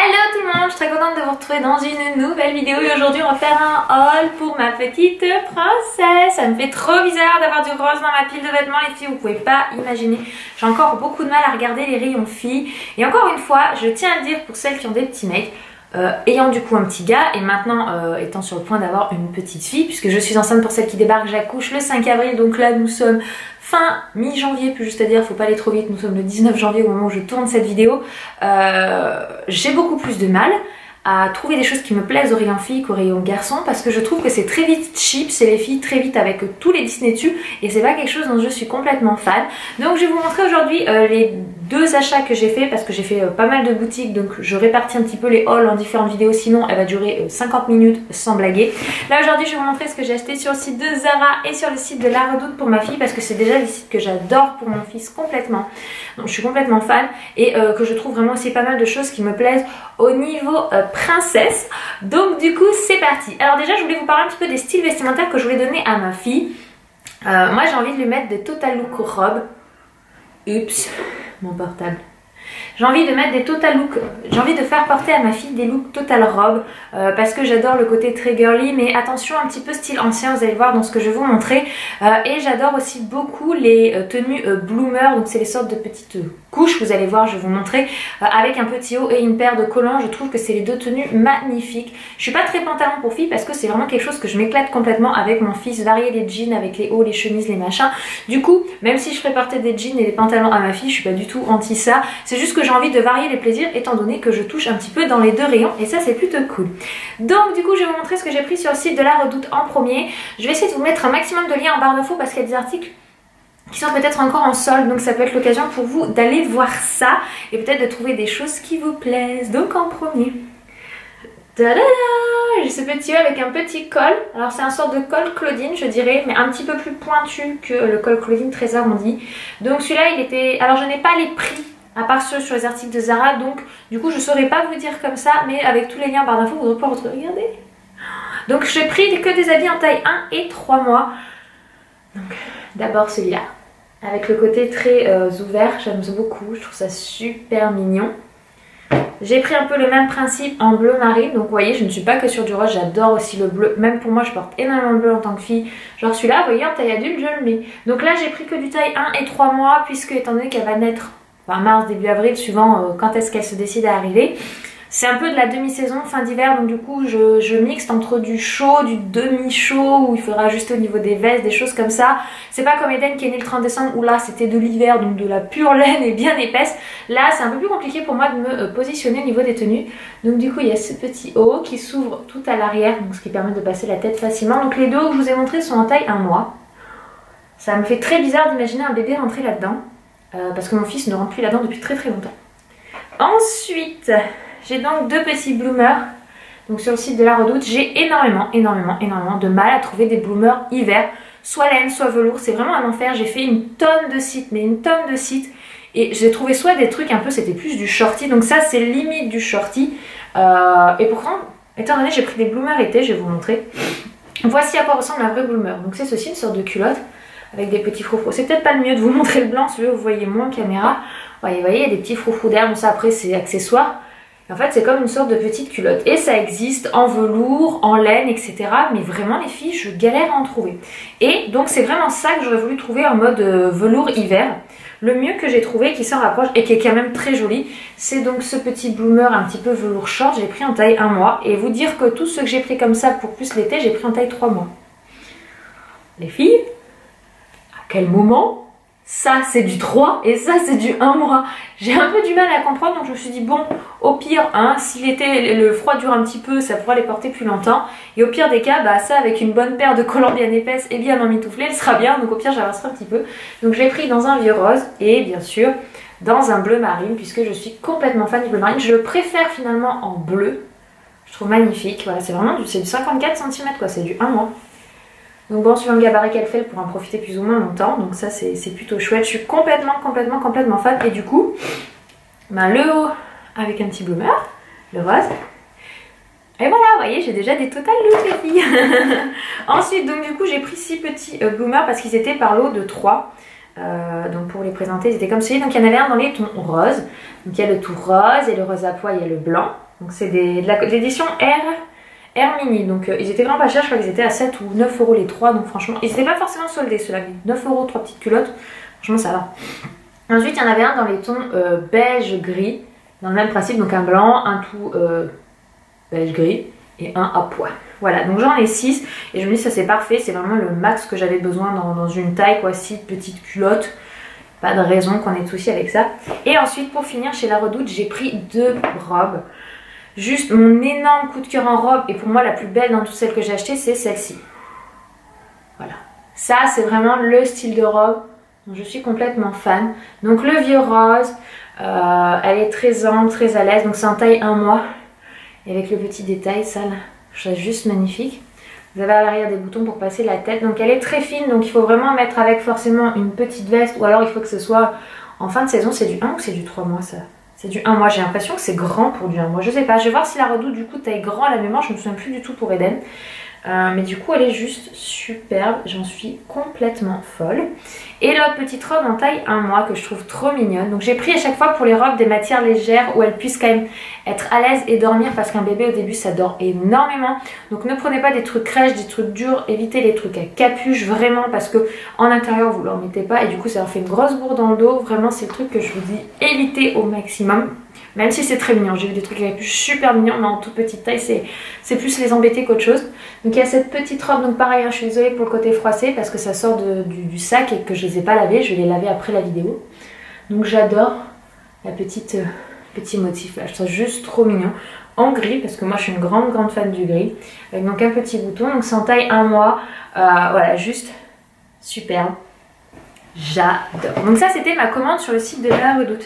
Hello tout le monde, je suis très contente de vous retrouver dans une nouvelle vidéo et aujourd'hui on va faire un haul pour ma petite princesse. Ça me fait trop bizarre d'avoir du rose dans ma pile de vêtements les filles, vous pouvez pas imaginer. J'ai encore beaucoup de mal à regarder les rayons filles et encore une fois je tiens à le dire pour celles qui ont des petits mecs, ayant du coup un petit gars et maintenant étant sur le point d'avoir une petite fille puisque je suis enceinte pour celles qui débarquent, j'accouche le 5 avril donc là nous sommes fin mi-janvier, plus juste à dire, faut pas aller trop vite, nous sommes le 19 janvier au moment où je tourne cette vidéo. J'ai beaucoup plus de mal à trouver des choses qui me plaisent au rayon filles qu'au rayon garçon parce que je trouve que c'est très vite cheap, c'est les filles très vite avec tous les Disney dessus et c'est pas quelque chose dont je suis complètement fan. Donc je vais vous montrer aujourd'hui les deux achats que j'ai fait parce que j'ai fait pas mal de boutiques, donc je répartis un petit peu les hauls en différentes vidéos, sinon elle va durer 50 minutes sans blaguer. Là aujourd'hui je vais vous montrer ce que j'ai acheté sur le site de Zara et sur le site de La Redoute pour ma fille parce que c'est déjà des sites que j'adore pour mon fils complètement. Donc je suis complètement fan et que je trouve vraiment aussi pas mal de choses qui me plaisent au niveau princesse. Donc du coup c'est parti. Alors déjà je voulais vous parler un petit peu des styles vestimentaires que je voulais donner à ma fille. Moi j'ai envie de lui mettre des total look robes. Oups, mon portable. J'ai envie de mettre des total look, j'ai envie de faire porter à ma fille des looks total robe parce que j'adore le côté très girly, mais attention un petit peu style ancien, vous allez voir dans ce que je vais vous montrer. Et j'adore aussi beaucoup les tenues bloomer, donc c'est les sortes de petites couches, vous allez voir, je vais vous montrer, avec un petit haut et une paire de collants. Je trouve que c'est les deux tenues magnifiques. Je suis pas très pantalon pour fille parce que c'est vraiment quelque chose que je m'éclate complètement avec mon fils, varier les jeans avec les hauts, les chemises, les machins. Du coup, même si je ferais porter des jeans et des pantalons à ma fille, je suis pas du tout anti ça. C'est juste que j'ai envie de varier les plaisirs étant donné que je touche un petit peu dans les deux rayons et ça c'est plutôt cool. Donc du coup je vais vous montrer ce que j'ai pris sur le site de La Redoute en premier. Je vais essayer de vous mettre un maximum de liens en barre d'infos parce qu'il y a des articles qui sont peut-être encore en solde, donc ça peut être l'occasion pour vous d'aller voir ça et peut-être de trouver des choses qui vous plaisent. Donc en premier, tadada, j'ai ce petit haut avec un petit col. Alors c'est un sorte de col Claudine je dirais, mais un petit peu plus pointu que le col Claudine très arrondi. Donc celui-là il était, alors je n'ai pas les prix à part ceux sur les articles de Zara, donc du coup je saurais pas vous dire comme ça, mais avec tous les liens par d'infos vous allez pouvoir regarder. Donc j'ai pris que des habits en taille 1 et 3 mois. Donc d'abord celui-là, avec le côté très ouvert, j'aime beaucoup, je trouve ça super mignon. J'ai pris un peu le même principe en bleu marine, donc vous voyez je ne suis pas que sur du rose, j'adore aussi le bleu, même pour moi je porte énormément de bleu en tant que fille. Genre celui-là, vous voyez en taille adulte je le mets. Donc là j'ai pris que du taille 1 et 3 mois, puisque étant donné qu'elle va naître enfin, mars, début avril, suivant quand est-ce qu'elle se décide à arriver. C'est un peu de la demi-saison, fin d'hiver, donc du coup je mixte entre du chaud, du demi-chaud, où il faudra ajuster au niveau des vestes, des choses comme ça. C'est pas comme Eden qui est née le 30 décembre, où là c'était de l'hiver, donc de la pure laine et bien épaisse. Là c'est un peu plus compliqué pour moi de me positionner au niveau des tenues. Donc du coup il y a ce petit haut qui s'ouvre tout à l'arrière, donc ce qui permet de passer la tête facilement. Donc les deux hauts que je vous ai montrés sont en taille 1 mois. Ça me fait très bizarre d'imaginer un bébé rentrer là-dedans. Parce que mon fils ne rentre plus là-dedans depuis très longtemps. Ensuite, j'ai donc deux petits bloomers. Donc sur le site de La Redoute, j'ai énormément de mal à trouver des bloomers hiver. Soit laine, soit velours, c'est vraiment un enfer. J'ai fait une tonne de sites, mais une tonne de sites. Et j'ai trouvé soit des trucs un peu, c'était plus du shorty. Donc ça, c'est limite du shorty. Et pourtant, étant donné j'ai pris des bloomers été, je vais vous montrer. Voici à quoi ressemble un vrai bloomer. Donc c'est ceci, une sorte de culotte avec des petits froufrous. C'est peut-être pas le mieux de vous montrer le blanc, celui-là vous voyez moins en caméra. Vous voyez, il y a des petits froufrous d'air, bon ça après c'est accessoire. En fait c'est comme une sorte de petite culotte. Et ça existe en velours, en laine, etc. Mais vraiment les filles, je galère à en trouver. Et donc c'est vraiment ça que j'aurais voulu trouver en mode velours hiver. Le mieux que j'ai trouvé qui s'en rapproche et qui est quand même très joli, c'est donc ce petit bloomer un petit peu velours short. J'ai pris en taille 1 mois. Et vous dire que tout ce que j'ai pris comme ça pour plus l'été, j'ai pris en taille 3 mois. Les filles, quel moment ça c'est du 3 et ça c'est du 1 mois. J'ai un peu du mal à comprendre, donc je me suis dit bon au pire hein, si l'été le froid dure un petit peu ça pourra les porter plus longtemps et au pire des cas bah ça avec une bonne paire de collants bien épaisse et bien emmitouflée elle sera bien, donc au pire j'avancerai un petit peu. Donc je l'ai pris dans un vieux rose et bien sûr dans un bleu marine puisque je suis complètement fan du bleu marine. Je le préfère finalement en bleu, je trouve magnifique. Voilà, c'est vraiment du 54 cm quoi, c'est du 1 mois. Donc bon, suivant le gabarit qu'elle fait, elle pourra en profiter plus ou moins longtemps. Donc ça c'est plutôt chouette. Je suis complètement fan. Et du coup, ben, le haut avec un petit bloomer, le rose. Et voilà, vous voyez, j'ai déjà des total looks les filles. Ensuite, donc du coup, j'ai pris 6 petits bloomers parce qu'ils étaient par lot de 3. Donc pour les présenter, ils étaient comme ceci. Donc il y en avait un dans les tons roses. Donc il y a le tout rose et le rose à pois, il y a le blanc. Donc c'est de l'édition R Mini. Donc ils étaient vraiment pas chers, je crois qu'ils étaient à 7 ou 9 euros les 3. Donc franchement, ils n'étaient pas forcément soldés ceux-là. 9 euros, 3 petites culottes. Franchement ça va. Ensuite il y en avait un dans les tons beige gris. Dans le même principe, donc un blanc, un tout beige gris et un à pois. Voilà, donc j'en ai 6 et je me dis ça c'est parfait, c'est vraiment le max que j'avais besoin dans une taille quoi, 6 petites culottes. Pas de raison qu'on ait de soucis avec ça. Et ensuite pour finir chez La Redoute, j'ai pris 2 robes. Juste mon énorme coup de cœur en robe et pour moi la plus belle dans toutes celles que j'ai achetées, c'est celle-ci. Voilà, ça c'est vraiment le style de robe dont je suis complètement fan. Donc le vieux rose, elle est très ample, très à l'aise, donc c'est en taille 1 mois. Et avec le petit détail, ça là, je trouve ça juste magnifique. Vous avez à l'arrière des boutons pour passer la tête, donc elle est très fine, donc il faut vraiment mettre avec forcément une petite veste, ou alors il faut que ce soit en fin de saison. C'est du 1 ou c'est du 3 mois ça? C'est du 1 mois, j'ai l'impression que c'est grand pour du 1 mois, je sais pas, je vais voir si La Redoute du coup taille grand à la mémoire, je me souviens plus du tout pour Eden. Mais du coup elle est juste superbe, j'en suis complètement folle. Et l'autre petite robe en taille 1 mois que je trouve trop mignonne. Donc j'ai pris à chaque fois pour les robes des matières légères où elles puissent quand même être à l'aise et dormir, parce qu'un bébé au début ça dort énormément. Donc ne prenez pas des trucs crèches, des trucs durs, évitez les trucs à capuche vraiment, parce que en intérieur vous leur mettez pas et du coup ça leur fait une grosse bourre dans le dos. Vraiment c'est le truc que je vous dis, évitez au maximum. Même si c'est très mignon, j'ai vu des trucs avec super mignons, mais en toute petite taille, c'est plus les embêter qu'autre chose. Donc il y a cette petite robe, donc pareil, hein, je suis désolée pour le côté froissé parce que ça sort du sac et que je les ai pas lavés, je vais les laver après la vidéo. Donc j'adore la petite petit motif là, je trouve juste trop mignon. En gris, parce que moi je suis une grande fan du gris. Avec donc un petit bouton, donc c'est en taille 1 mois, voilà, juste superbe. J'adore. Donc ça c'était ma commande sur le site de La Redoute.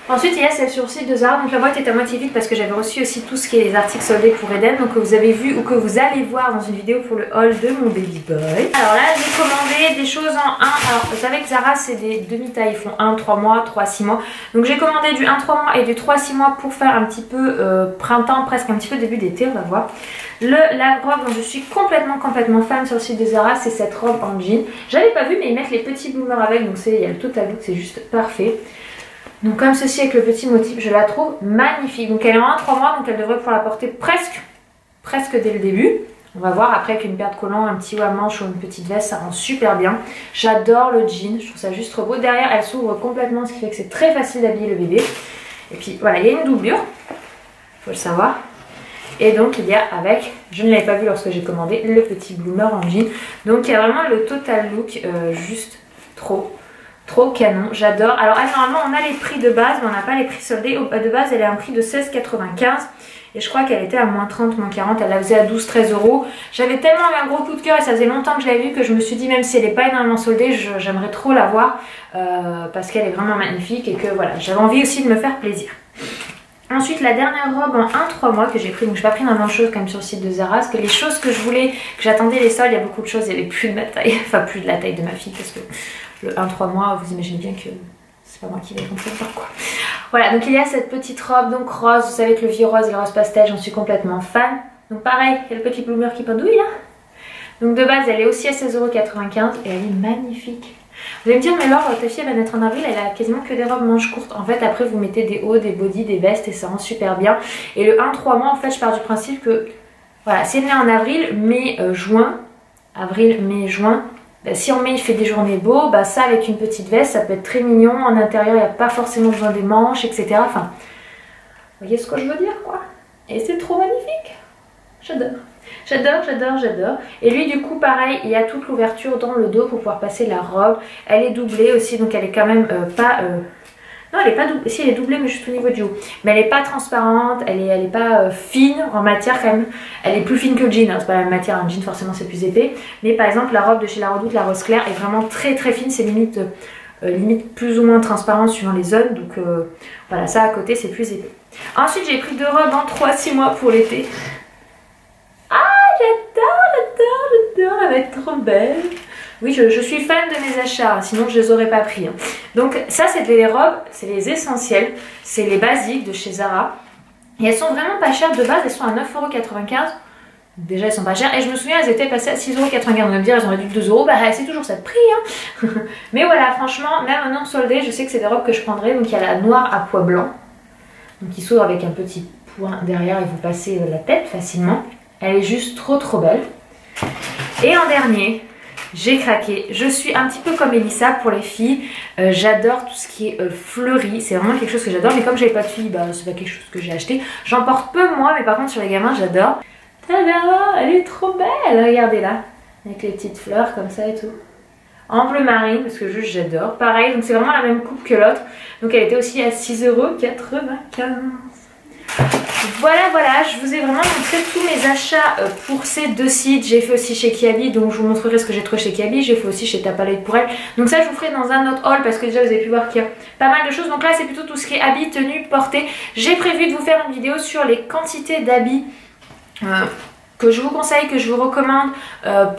Ensuite il y a celle sur le site de Zara, donc la boîte est à moitié vide parce que j'avais reçu aussi tout ce qui est les articles soldés pour Eden, donc que vous avez vu ou que vous allez voir dans une vidéo pour le haul de mon baby boy. Alors là j'ai commandé des choses en 1, alors vous savez que Zara c'est des demi-tailles, ils font 1, 3 mois, 3, 6 mois. Donc j'ai commandé du 1, 3 mois et du 3, 6 mois pour faire un petit peu printemps, presque un petit peu début d'été, on va voir. La robe dont je suis complètement fan sur le site de Zara, c'est cette robe en jean. J'avais pas vu mais ils mettent les petits bloomers avec, donc il y a le total look, c'est juste parfait. Donc comme ceci avec le petit motif, je la trouve magnifique. Donc elle est en 1-3 mois, donc elle devrait pouvoir la porter presque dès le début. On va voir après avec une paire de collants, un petit haut à manche ou une petite veste, ça rend super bien. J'adore le jean, je trouve ça juste trop beau. Derrière elle s'ouvre complètement, ce qui fait que c'est très facile d'habiller le bébé. Et puis voilà, il y a une doublure, faut le savoir. Et donc il y a avec, je ne l'avais pas vu lorsque j'ai commandé, le petit bloomer en jean. Donc il y a vraiment le total look, juste trop canon, j'adore. Alors normalement on a les prix de base mais on n'a pas les prix soldés. De base elle est à un prix de 16,95 et je crois qu'elle était à moins 30, moins 40, elle la faisait à 12-13 euros. J'avais tellement eu un gros coup de cœur et ça faisait longtemps que je l'avais vue que je me suis dit même si elle n'est pas énormément soldée, j'aimerais trop la voir parce qu'elle est vraiment magnifique et que voilà, j'avais envie aussi de me faire plaisir. Ensuite la dernière robe en 1-3 mois que j'ai pris, donc je n'ai pas pris énormément de choses comme sur le site de Zara, parce que les choses que je voulais, que j'attendais les soldes, il y a beaucoup de choses, il n'y avait plus de ma taille, enfin plus de la taille de ma fille parce que le 1-3 mois, vous imaginez bien que c'est pas moi qui vais rentrer dedans quoi. Voilà, donc il y a cette petite robe donc rose, vous savez que le vieux rose et le rose pastel, j'en suis complètement fan. Donc pareil, il y a le petit bloomer qui pendouille là. Donc de base elle est aussi à 16,95 € et elle est magnifique. Vous allez me dire mais Laure, ta fille elle va naître en avril, elle a quasiment que des robes manches courtes. En fait après vous mettez des hauts, des bodys, des vestes et ça rend super bien. Et le 1-3 mois en fait je pars du principe que voilà, si elle est née en avril, mai, juin, avril, mai, juin, bah, si en mai il fait des journées beaux, bah ça avec une petite veste ça peut être très mignon. En intérieur il n'y a pas forcément besoin des manches, etc. Enfin, vous voyez ce que je veux dire quoi. Et c'est trop magnifique. J'adore. J'adore. Et lui du coup pareil, il y a toute l'ouverture dans le dos pour pouvoir passer la robe. Elle est doublée aussi, donc elle est quand même pas... Non elle est pas doublée, si elle est doublée mais juste au niveau du haut. Mais elle est pas transparente, elle est pas fine en matière quand même. Elle est plus fine que le jean, hein. C'est pas la même matière, un jean forcément c'est plus épais. Mais par exemple la robe de chez La Redoute, la rose claire, est vraiment très fine, c'est limite plus ou moins transparent suivant les zones. Donc voilà, ça à côté c'est plus épais. Ensuite j'ai pris 2 robes en 3-6 mois pour l'été. J'adore, elle va être trop belle. Oui, je suis fan de mes achats, sinon je les aurais pas pris. Hein. Donc ça c'est les robes, c'est les essentiels, c'est les basiques de chez Zara. Et elles sont vraiment pas chères de base, elles sont à 9,95 €. Déjà elles sont pas chères et je me souviens elles étaient passées à 6,95 €. On va me dire elles ont réduit 2 €, bah c'est toujours ça de prix. Hein. Mais voilà, franchement, même non soldé, je sais que c'est des robes que je prendrai. Donc il y a la noire à pois blanc, donc qui s'ouvre avec un petit trou derrière et vous passez la tête facilement. Elle est juste trop belle. Et en dernier, j'ai craqué. Je suis un petit peu comme Elissa pour les filles. J'adore tout ce qui est fleuri. C'est vraiment quelque chose que j'adore. Mais comme j'avais pas de filles, bah, c'est pas quelque chose que j'ai acheté. J'en porte peu moi, mais par contre sur les gamins, j'adore. Tada! Elle est trop belle! Regardez là. Avec les petites fleurs comme ça et tout. En bleu marine, parce que juste j'adore. Pareil, donc c'est vraiment la même coupe que l'autre. Donc elle était aussi à 6,95 €. Voilà, je vous ai vraiment montré tous mes achats pour ces deux sites. J'ai fait aussi chez Kiabi, donc je vous montrerai ce que j'ai trouvé chez Kiabi. J'ai fait aussi chez Tapalay pour elle. Donc ça je vous ferai dans un autre haul parce que déjà vous avez pu voir qu'il y a pas mal de choses. Donc là c'est plutôt tout ce qui est habits, tenues, portées. J'ai prévu de vous faire une vidéo sur les quantités d'habits que je vous conseille, que je vous recommande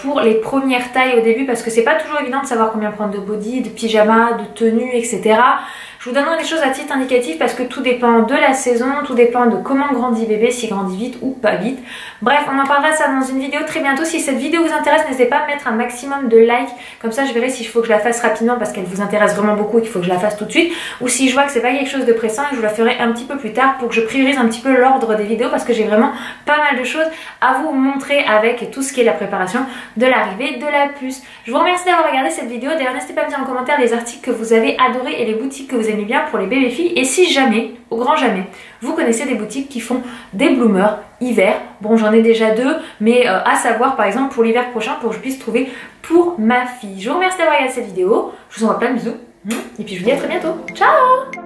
pour les premières tailles au début parce que c'est pas toujours évident de savoir combien prendre de body, de pyjama, de tenue, etc. Je vous donnerai des choses à titre indicatif parce que tout dépend de la saison, tout dépend de comment grandit bébé, s'il grandit vite ou pas vite. Bref, on en parlera ça dans une vidéo très bientôt. Si cette vidéo vous intéresse, n'hésitez pas à mettre un maximum de likes. Comme ça, je verrai s'il faut que je la fasse rapidement parce qu'elle vous intéresse vraiment beaucoup et qu'il faut que je la fasse tout de suite. Ou si je vois que c'est pas quelque chose de pressant, je vous la ferai un petit peu plus tard pour que je priorise un petit peu l'ordre des vidéos parce que j'ai vraiment pas mal de choses à vous montrer avec tout ce qui est la préparation de l'arrivée de la puce. Je vous remercie d'avoir regardé cette vidéo. D'ailleurs, n'hésitez pas à me dire en commentaire les articles que vous avez adorés et les boutiques que vous aimez bien pour les bébés filles. Et si jamais, au grand jamais, vous connaissez des boutiques qui font des bloomers hiver, bon j'en ai déjà deux, mais à savoir par exemple pour l'hiver prochain pour que je puisse trouver pour ma fille. Je vous remercie d'avoir regardé cette vidéo. Je vous envoie plein de bisous. Et puis je vous dis à très bientôt. Ciao!